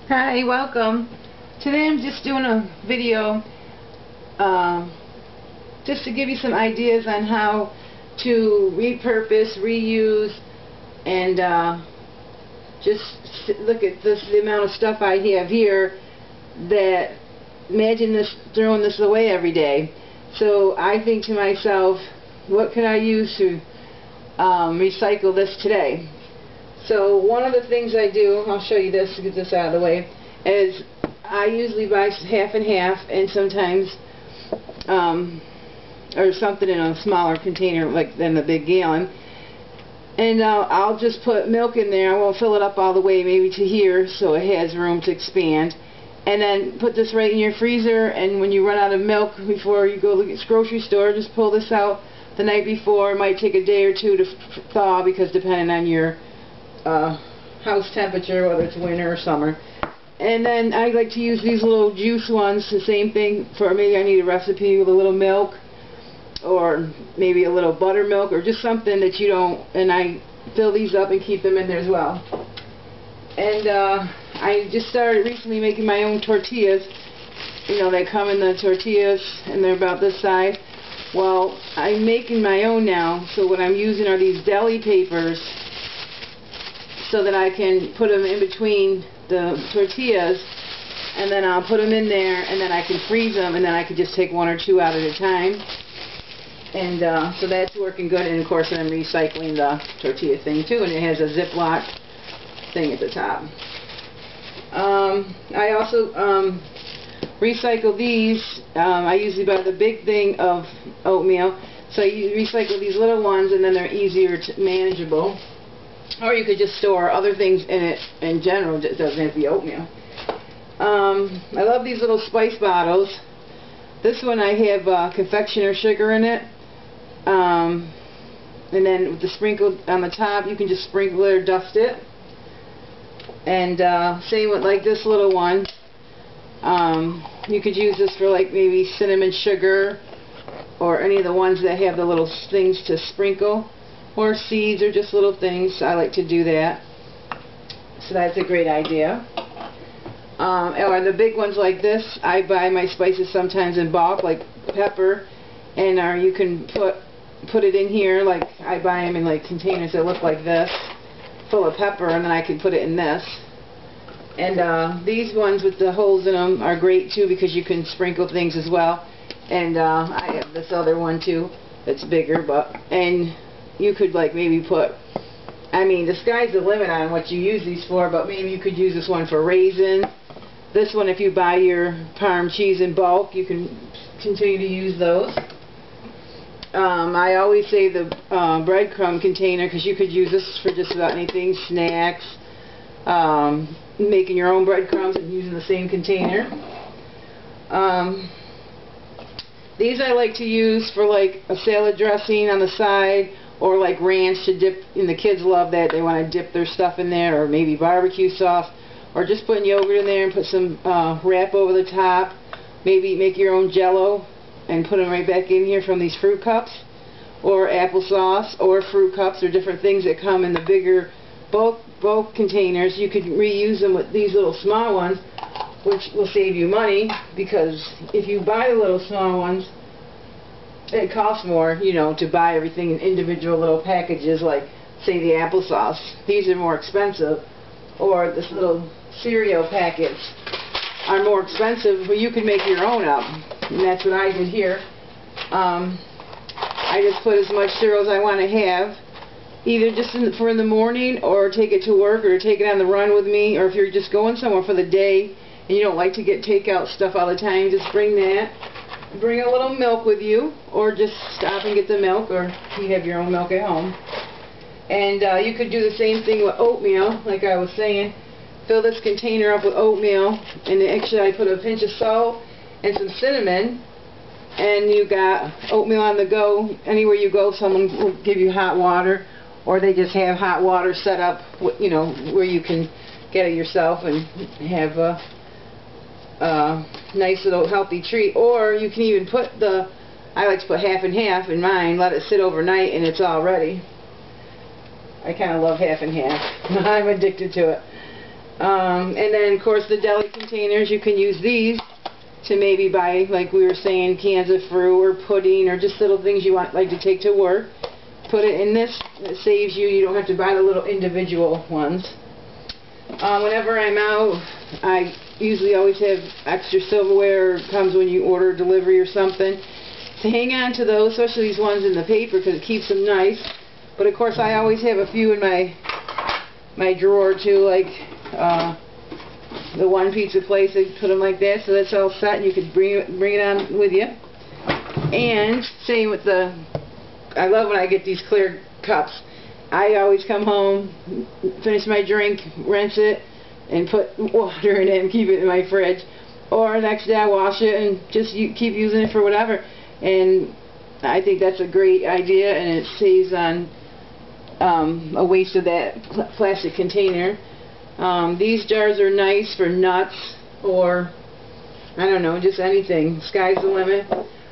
Hi, welcome. Today I'm just doing a video just to give you some ideas on how to repurpose, reuse, and just look at the amount of stuff I have here. That imagine throwing this away every day. So I think to myself, what can I use to recycle this today? So one of the things I do, I'll show you this to get this out of the way, is I usually buy half and half, and sometimes or something in a smaller container like than the big gallon, and I'll just put milk in there. I won't fill it up all the way, maybe to here, so it has room to expand, and then put this right in your freezer. And when you run out of milk before you go to the grocery store, just pull this out the night before. It might take a day or two to thaw, because depending on your house temperature, whether it's winter or summer. And then I like to use these little juice ones, the same thing for maybe I need a recipe with a little milk, or maybe a little buttermilk, or just something that you don't, and I fill these up and keep them in there as well. And I just started recently making my own tortillas. You know, they come in the tortillas and they're about this size. Well, I'm making my own now, so what I'm using are these deli papers, so that I can put them in between the tortillas, and then I'll put them in there, and then I can freeze them, and then I can just take one or two out at a time. And so that's working good. And of course I'm recycling the tortilla thing too, and it has a Ziploc thing at the top. I also recycle these. I usually buy the big thing of oatmeal, so you recycle these little ones, and then they're easier to manageable. Or you could just store other things in it in general. It doesn't have to be oatmeal. I love these little spice bottles. This one I have confectioner sugar in it. And then with the sprinkle on the top, you can just sprinkle it or dust it. And same with like this little one. You could use this for like maybe cinnamon sugar, or any of the ones that have the little things to sprinkle, or seeds, or just little things. I like to do that. So that's a great idea. Or the big ones like this, I buy my spices sometimes in bulk, like pepper, and you can put it in here. Like I buy them in like containers that look like this, full of pepper, and then I can put it in this. And these ones with the holes in them are great too, because you can sprinkle things as well. And I have this other one too that's bigger, and you could like maybe put, I mean, the sky's the limit on what you use these for, but maybe you could use this one for raisins. This one, if you buy your Parm cheese in bulk, you can continue to use those. I always say the breadcrumb container, because you could use this for just about anything, snacks, making your own breadcrumbs and using the same container. These I like to use for like a salad dressing on the side, or like ranch to dip, and the kids love that. They want to dip their stuff in there, or maybe barbecue sauce, or just putting yogurt in there and put some wrap over the top. Maybe make your own jello and put them right back in here from these fruit cups, or applesauce, or fruit cups, or different things that come in the bigger bulk containers. You could reuse them with these little small ones, which will save you money, because if you buy the little small ones, it costs more, you know, to buy everything in individual little packages, like say the applesauce. These are more expensive, or this little cereal packets are more expensive, but you can make your own up, and that's what I did here. I just put as much cereal as I want to have, either just for in the morning, or take it to work, or take it on the run with me, or if you're just going somewhere for the day and you don't like to get takeout stuff all the time, just bring that. Bring a little milk with you, or just stop and get the milk, or you have your own milk at home. And you could do the same thing with oatmeal, like I was saying. Fill this container up with oatmeal, and actually I put a pinch of salt and some cinnamon, and you got oatmeal on the go. Anywhere you go, someone will give you hot water, or they just have hot water set up, you know, where you can get it yourself and have a nice little healthy treat. Or you can even put I like to put half and half in mine, let it sit overnight, and it's all ready. I kind of love half and half. I'm addicted to it. And then of course the deli containers, you can use these to maybe buy, like we were saying, cans of fruit or pudding or just little things you want like to take to work. Put it in this. It saves you. You don't have to buy the little individual ones. Whenever I'm out, I usually always have extra silverware. It comes when you order delivery or something. To hang on to those, especially these ones in the paper, because it keeps them nice. But of course, I always have a few in my drawer too, like the one pizza place. They put them like that, so that's all set, and you could bring it on with you. And same with the. I love when I get these clear cups. I always come home, finish my drink, rinse it, and put water in it and keep it in my fridge. Or next day I wash it and just keep using it for whatever. And I think that's a great idea, and it saves on a waste of that plastic container. These jars are nice for nuts or, I don't know, just anything. Sky's the limit.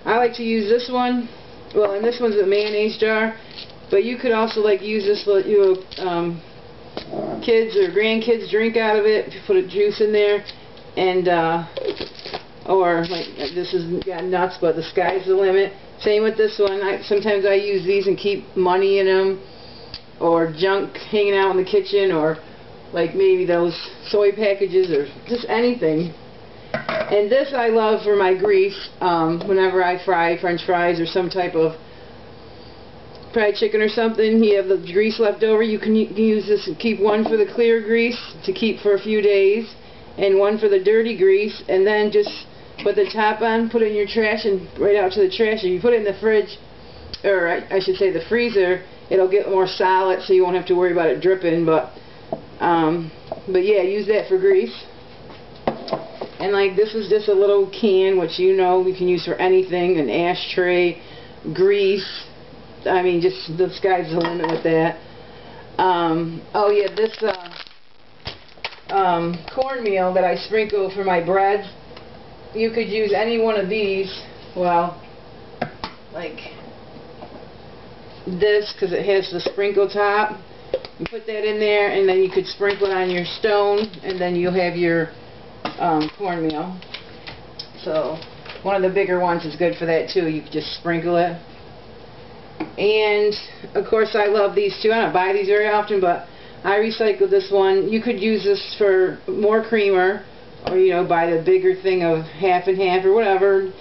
I like to use this one. Well, and this one's a mayonnaise jar, but you could also like use this, kids or grandkids drink out of it. Put a juice in there, and or like this has got nuts, but the sky's the limit. Same with this one. Sometimes I use these and keep money in them, or junk hanging out in the kitchen, or like maybe those soy packages, or just anything. And this I love for my grease. Whenever I fry French fries or some type of fried chicken or something, you have the grease left over, you can use this and keep one for the clear grease to keep for a few days, and one for the dirty grease, and then just put the top on, put it in your trash, and right out to the trash. If you put it in the fridge, or I should say the freezer, it'll get more solid, so you won't have to worry about it dripping. But yeah, use that for grease. And like this is just a little can, which you know we can use for anything, an ashtray, grease. I mean, just the sky's the limit with that. Oh yeah, this cornmeal that I sprinkle for my bread, you could use any one of these. Well, like this, because it has the sprinkle top. You put that in there, and then you could sprinkle it on your stone, and then you'll have your cornmeal. So one of the bigger ones is good for that too. You can just sprinkle it. And of course I love these too. I don't buy these very often, but I recycled this one. You could use this for more creamer, or you know, buy the bigger thing of half and half or whatever,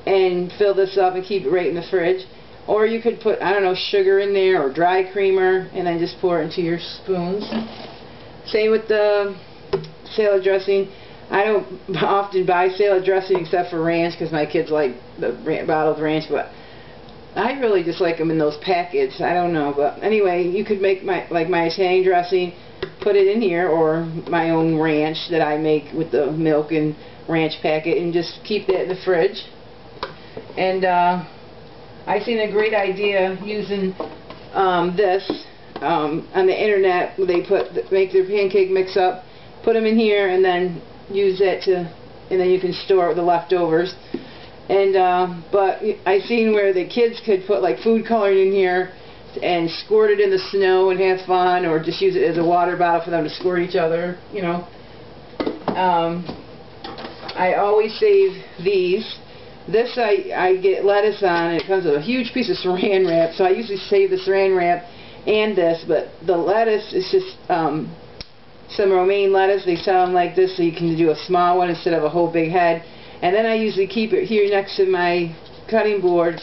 and fill this up and keep it right in the fridge. Or you could put, I don't know, sugar in there or dry creamer, and then just pour it into your spoons. Same with the salad dressing. I don't often buy salad dressing except for ranch, because my kids like the bottled ranch, but I really just like them in those packets. I don't know, but anyway, you could make my Italian dressing, put it in here, or my own ranch that I make with the milk and ranch packet, and just keep that in the fridge. And I seen a great idea using this on the internet. They make their pancake mix up, put them in here, and then use that and then you can store the leftovers. And but I seen where the kids could put like food coloring in here and squirt it in the snow and have fun, or just use it as a water bottle for them to squirt each other, you know. I always save these. This I get lettuce on, and it comes with a huge piece of saran wrap, so I usually save the saran wrap and this, but the lettuce is just some romaine lettuce. They sell them like this, so you can do a small one instead of a whole big head. And then I usually keep it here next to my cutting board,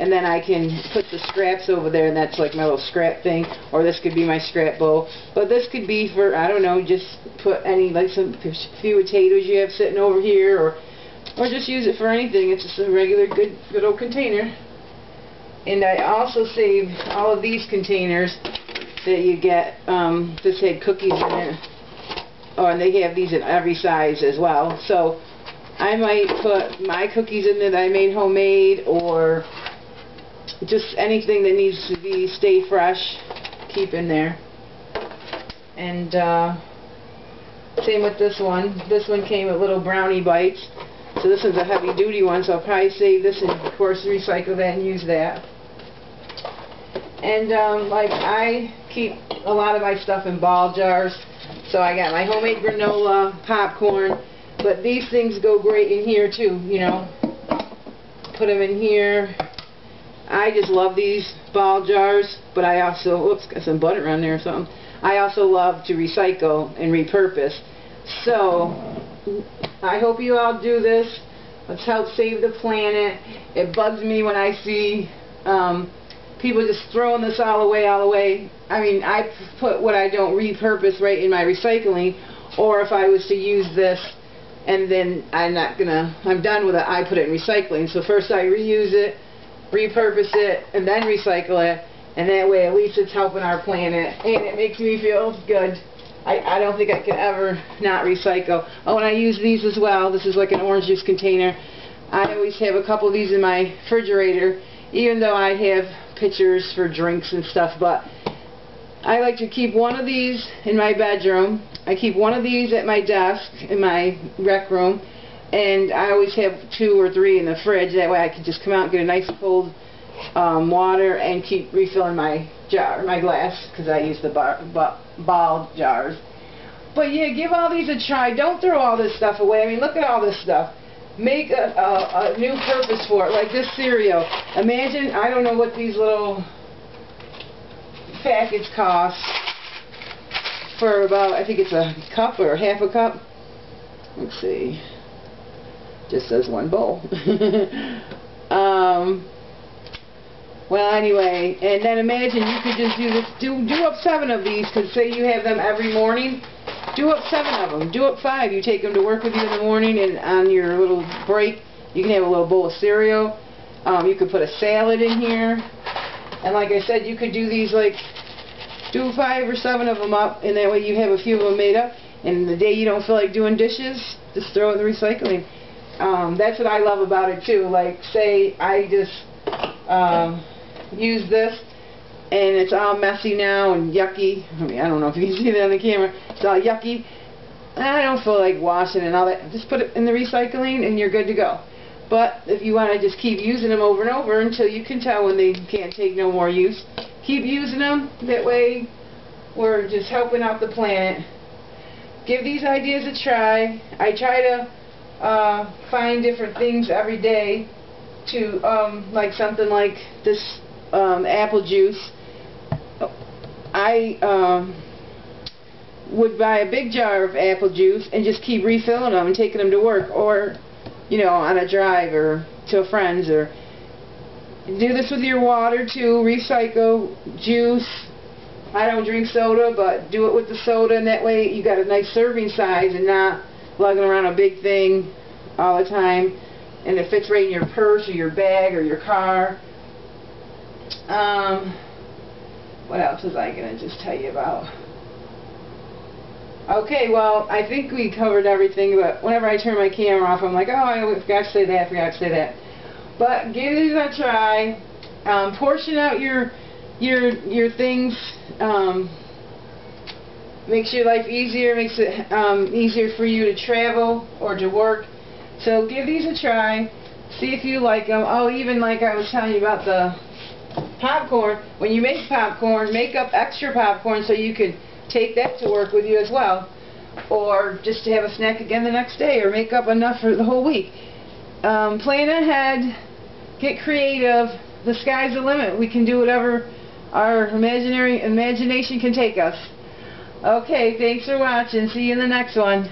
and then I can put the scraps over there, and that's like my little scrap thing. Or this could be my scrap bowl. But this could be for, I don't know, just put any, like some few potatoes you have sitting over here, or just use it for anything. It's just a regular good old container. And I also save all of these containers that you get. This had cookies in it. Oh, and they have these in every size as well. So I might put my cookies in there that I made homemade, or just anything that needs to stay fresh, keep in there. And same with this one. This one came with little brownie bites. So this is a heavy duty one, so I'll probably save this and of course recycle that and use that. And like I keep a lot of my stuff in ball jars. So I got my homemade granola, popcorn, but these things go great in here too, you know. Put them in here. I just love these ball jars, but I also, oops, got some butter on there or something. I also love to recycle and repurpose. So I hope you all do this. Let's help save the planet. It bugs me when I see people just throwing this all away. I mean, I put what I don't repurpose right in my recycling, or if I was to use this and then I'm done with it, I put it in recycling. So first I reuse it, repurpose it, and then recycle it, and that way at least it's helping our planet, and it makes me feel good. I don't think I could ever not recycle. Oh, and I use these as well. This is like an orange juice container. I always have a couple of these in my refrigerator, even though I have pitchers for drinks and stuff, but I like to keep one of these in my bedroom. I keep one of these at my desk in my rec room, and I always have 2 or 3 in the fridge. That way I can just come out and get a nice cold water and keep refilling my jar, my glass, because I use the ball jars. But yeah, give all these a try. Don't throw all this stuff away. I mean, look at all this stuff. Make a new purpose for it, like this cereal. Imagine, I don't know what these little packets cost for about, I think it's a cup or half a cup. Let's see. Just says 1 bowl. Well, anyway, and then imagine you could just do this, do up 7 of these, because say you have them every morning, do up 7 of them, do up 5, you take them to work with you in the morning, and on your little break, you can have a little bowl of cereal, you could put a salad in here, and like I said, you could do these, like, do 5 or 7 of them up, and that way you have a few of them made up, and the day you don't feel like doing dishes, just throw it in the recycling. That's what I love about it too, like, say I just, use this and it's all messy now and yucky. I mean, I don't know if you can see that on the camera. It's all yucky. I don't feel like washing and all that. Just put it in the recycling and you're good to go. But if you want to just keep using them over and over until you can tell when they can't take no more use, keep using them. That way we're just helping out the planet. Give these ideas a try. I try to find different things every day to like something like this apple juice. I would buy a big jar of apple juice and just keep refilling them and taking them to work, or you know, on a drive or to a friend's. Or do this with your water too. Recycle juice. I don't drink soda, but do it with the soda, and that way you got a nice serving size and not lugging around a big thing all the time, and it fits right in your purse or your bag or your car. What else was I going to just tell you about? Okay, well, I think we covered everything, but whenever I turn my camera off, I'm like, oh, I forgot to say that, But give these a try. Portion out your things. Makes your life easier, makes it easier for you to travel or to work. So give these a try. See if you like them. Oh, even like I was telling you about the popcorn. When you make popcorn, make up extra popcorn so you can take that to work with you as well. Or just to have a snack again the next day, or make up enough for the whole week. Plan ahead. Get creative. The sky's the limit. We can do whatever our imagination can take us. Okay, thanks for watching. See you in the next one.